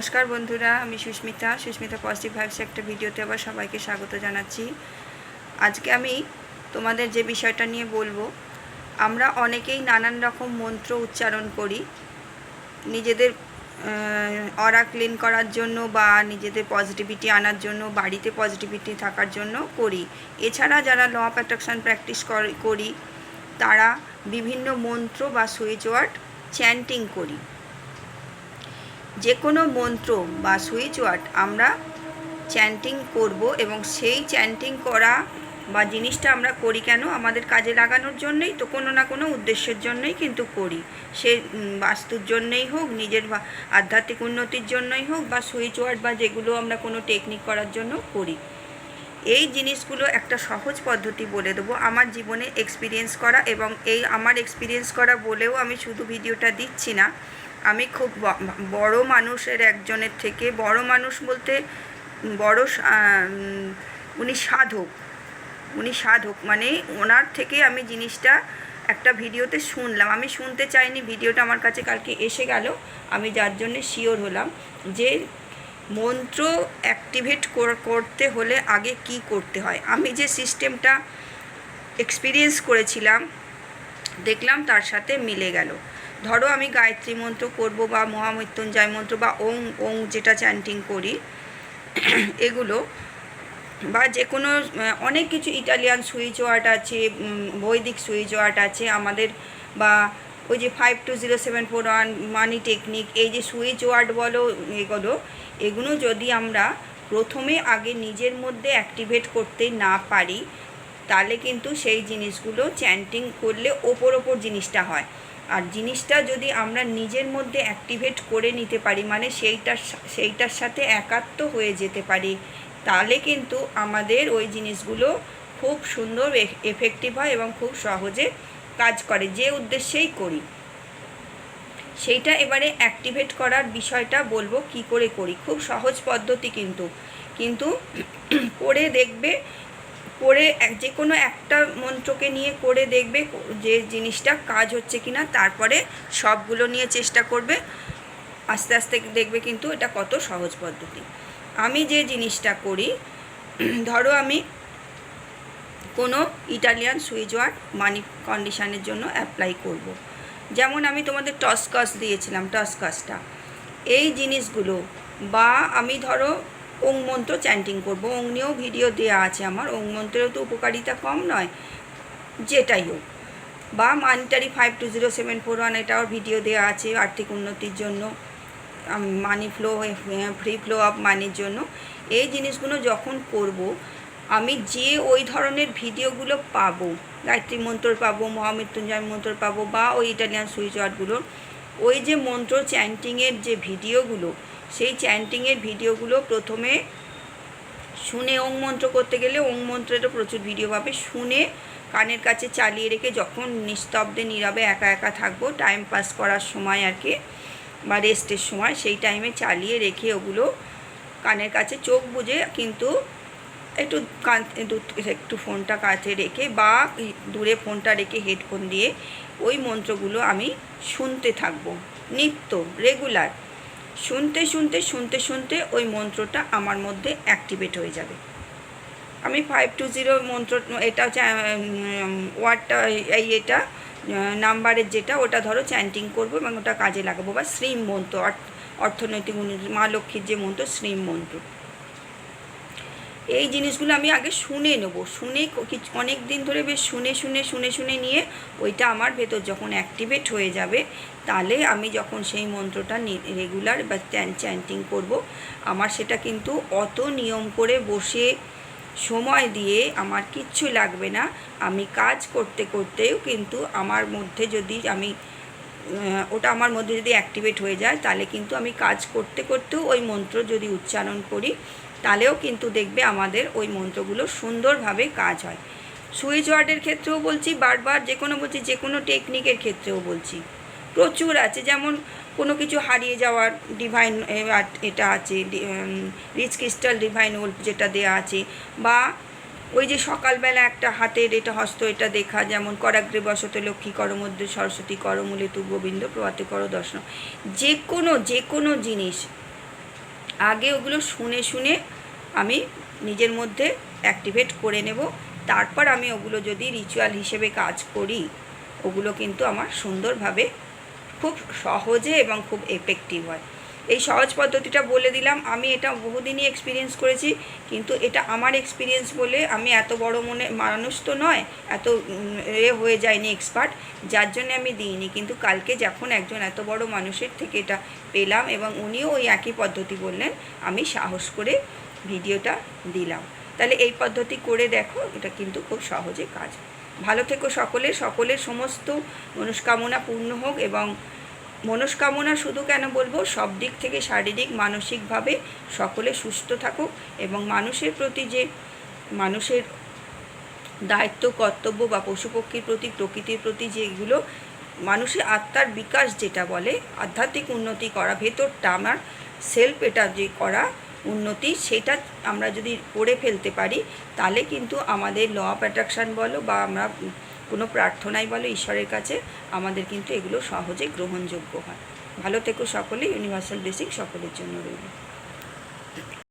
নমস্কার বন্ধুরা, আমি সুস্মিতা পজিটিভ ভাইবস একটা ভিডিওতে আবার সবাইকে স্বাগত জানাচ্ছি। আজকে আমি তোমাদের যে বিষয়টা নিয়ে বলবো, আমরা অনেকেই নানান রকম মন্ত্র উচ্চারণ করি নিজেদের অরা ক্লিন করার জন্য বা নিজেদের পজিটিভিটি আনার জন্য, বাড়িতে পজিটিভিটি থাকার জন্য করি। এছাড়া যারা ল অফ অ্যাট্রাকশন প্র্যাকটিস করি তারা বিভিন্ন মন্ত্র বা সুইচ ওয়ার্ড চ্যান্টিং করি। যে কোনো মন্ত্র বা সুইচ ওয়ার্ড আমরা চ্যান্টিং করব এবং সেই চ্যান্টিং করা বা জিনিসটা আমরা করি কেন? আমাদের কাজে লাগানোর জন্যই তো, কোনো না কোনো উদ্দেশ্যের জন্যই কিন্তু করি। সে বাস্তুর জন্যই হোক, নিজের আধ্যাত্মিক উন্নতির জন্যই হোক, বা সুইচ ওয়ার্ড বা যেগুলো আমরা কোনো টেকনিক করার জন্য করি। এই জিনিসগুলো একটা সহজ পদ্ধতি বলে দেবো, আমার জীবনে এক্সপিরিয়েন্স করা, এবং এই আমার এক্সপিরিয়েন্স করা বলেও আমি শুধু ভিডিওটা দিচ্ছি না। আমি খুব বড় মানুষের একজনের থেকে, বড় মানুষ বলতে বড়, উনি সাধক মানে ওনার থেকে আমি জিনিসটা একটা ভিডিওতে শুনলাম। আমি শুনতে চাইনি, ভিডিওটা আমার কাছে কালকে এসে গেল, আমি যার জন্যে শিওর হলাম যে মন্ত্র অ্যাক্টিভেট করতে হলে আগে কি করতে হয়। আমি যে সিস্টেমটা এক্সপিরিয়েন্স করেছিলাম, দেখলাম তার সাথে মিলে গেল। ধরো আমি গায়ত্রী মন্ত্র করব বা মহামৃত্যুঞ্জয় মন্ত্র বা ওং ওং যেটা চ্যান্টিং করি, এগুলো বা যে কোনো অনেক কিছু ইটালিয়ান সুইচ ওয়ার্ড আছে, বৈদিক সুইচ ওয়ার্ড আছে আমাদের, বা ওই যে 520741 মানি টেকনিক, এই যে সুইচ ওয়ার্ড বলো, এগুলো যদি আমরা প্রথমে আগে নিজের মধ্যে অ্যাক্টিভেট করতে না পারি, তাহলে কিন্তু সেই জিনিসগুলো চ্যান্টিং করলে ওপর জিনিসটা হয়। আর জিনিসটা যদি আমরা নিজের মধ্যে অ্যাক্টিভেট করে নিতে পারি, মানে সেইটার সাথে একাত্ম হয়ে যেতে পারি, তাহলে কিন্তু আমাদের ওই জিনিসগুলো খুব সুন্দর এফেক্টিভ হয় এবং খুব সহজে কাজ করে, যে উদ্দেশ্যেই করি। সেইটা এবারে অ্যাক্টিভেট করার বিষয়টা বলবো কি করে করি। খুব সহজ পদ্ধতি, কিন্তু করে দেখবে, করে যে কোনো একটা মন্ত্রকে নিয়ে করে দেখবে যে জিনিসটা কাজ হচ্ছে কিনা, তারপরে সবগুলো নিয়ে চেষ্টা করবে, আস্তে আস্তে দেখবে কিন্তু এটা কত সহজ পদ্ধতি। আমি যে জিনিসটা করি, ধরো আমি কোনো ইটালিয়ান সুইচ ওয়ার্ড মানি কন্ডিশনের জন্য অ্যাপ্লাই করব। যেমন আমি তোমাদের টসকাস দিয়েছিলাম, টসকাসটা, এই জিনিসগুলো, বা আমি ধরো ওং মন্ত্র চ্যান্টিং করব, ওং নিয়েও ভিডিও দেওয়া আছে আমার, ওং মন্ত্রেরও তো উপকারিতা কম নয়, যেটাই হোক, বা মানিটারি 520741 এটাও ভিডিও দেওয়া আছে আর্থিক উন্নতির জন্য, মানি ফ্লো, ফ্রি ফ্লো অফ মানির জন্য। এই জিনিসগুলো যখন করব, আমি যে ওই ধরনের ভিডিওগুলো পাবো, গায়ত্রী মন্ত্র পাবো, মহামৃত্যুঞ্জয় মন্ত্র পাবো, বা ওই ইটালিয়ান সুইচ ওয়ার্ডগুলোর ওই যে মন্ত্র চ্যান্টিংয়ের যে ভিডিওগুলো, সেই চ্যান্টিংয়ের ভিডিওগুলো প্রথমে শুনে, ওং মন্ত্র করতে গেলে ওং মন্ত্রেরও প্রচুর ভিডিও পাবে, শুনে কানের কাছে চালিয়ে রেখে যখন নিস্তব্ধে নীরবে একা একা থাকবো, টাইম পাস করার সময় আর কি, বা রেস্টের সময়, সেই টাইমে চালিয়ে রেখে ওগুলো কানের কাছে চোখ বুজে, কিন্তু একটু ফোনটা কাছে রেখে বা দূরে ফোনটা রেখে হেডফোন দিয়ে ওই মন্ত্রগুলো আমি শুনতে থাকবো, নিত্য রেগুলার শুনতে ওই মন্ত্রটা আমার মধ্যে অ্যাক্টিভেট হয়ে যাবে। আমি 520 মন্ত্র, এটা হচ্ছে ওয়ার্ডটা, এটা নাম্বারের যেটা, ওটা ধরো চ্যান্টিং করবো এবং ওটা কাজে লাগাবো। বা শ্রীম মন্ত্র, অর্থনৈতিক উন্নতি, মা লক্ষ্মীর যে মন্ত্র, শ্রীম মন্ত্র, এই জিনিসগুলো আমি আগে শুনে নেব, অনেক দিন ধরে বেশ শুনে নিয়ে ওইটা আমার ভেতর যখন অ্যাক্টিভেট হয়ে যাবে, তাহলে আমি যখন সেই মন্ত্রটা রেগুলার বা চ্যান্টিং করব, আমার সেটা কিন্তু অত নিয়ম করে বসে সময় দিয়ে আমার কিচ্ছু লাগবে না। আমি কাজ করতেও কিন্তু আমার মধ্যে যদি ওটা আমার মধ্যে যদি অ্যাক্টিভেট হয়ে যায়, তাহলে কিন্তু আমি কাজ করতেও ওই মন্ত্র যদি উচ্চারণ করি, তাহলেও কিন্তু দেখবে আমাদের ওই মন্ত্রগুলো সুন্দরভাবে কাজ হয়। সুইচ ওয়ার্ডের ক্ষেত্রেও বলছি বারবার, যে কোনো টেকনিকের ক্ষেত্রেও বলছি, প্রচুর আছে। যেমন কোনো কিছু হারিয়ে যাওয়ার ডিভাইন এটা আছে, রিচ ক্রিস্টাল ডিভাইন ওল্ড যেটা দেয়া আছে, বা ওই যে সকালবেলা একটা হাতের এটা হস্ত এটা দেখা, যেমন করাগ্রে বসতে লক্ষ্মী, করমধ্যে সরস্বতী, করমূলে তু গোবিন্দ, প্রভাতে কর দর্শন, যে কোনো জিনিস আগে ওগুলো শুনে শুনে আমি নিজের মধ্যে অ্যাক্টিভেট করে নেব, তারপর আমি ওগুলো যদি রিচুয়াল হিসেবে কাজ করি, ওগুলো কিন্তু আমার সুন্দরভাবে খুব সহজে এবং খুব এফেক্টিভ হয়। এই সহজ পদ্ধতিটা বলে দিলাম, আমি এটা বহুদিনই এক্সপিরিয়েন্স করেছি, কিন্তু এটা আমার এক্সপিরিয়েন্স বলে আমি এত বড় মনে মানুষ তো নয়, এত হয়ে যায়নি এক্সপার্ট, যার জন্য আমি দিইনি। কিন্তু কালকে যখন একজন এত বড় মানুষের থেকে এটা পেলাম এবং উনিও ওই একই পদ্ধতি বললেন, আমি সাহস করে ভিডিওটা দিলাম। তাহলে এই পদ্ধতি করে দেখো, এটা কিন্তু খুব সহজে কাজ। ভালো থেকো সকলের সমস্ত মনস্কামনা পূর্ণ হোক। এবং মনস্কামনা শুধু কেন বলবো, সব দিক থেকে শারীরিক মানসিকভাবে সকলে সুস্থ থাকুক, এবং মানুষের প্রতি যে মানুষের দায়িত্ব কর্তব্য বা পশু পক্ষীর প্রতি, প্রকৃতির প্রতি, যেগুলো মানুষের আত্মার বিকাশ যেটা বলে, আধ্যাত্মিক উন্নতি করা, ভেতরটা আমার সেলফ এটা যে করা উন্নতি, সেটা আমরা যদি করে ফেলতে পারি, তাহলে কিন্তু আমাদের ল অফ অ্যাট্রাকশান বলো বা আমরা কোনো প্রার্থনাই বলো ঈশ্বরের কাছে, আমাদের কিন্তু এগুলো সহজে গ্রহণযোগ্য হয়। ভালো থেকো সকলে। ইউনিভার্সাল ব্লেসিং সকলের জন্য রইল।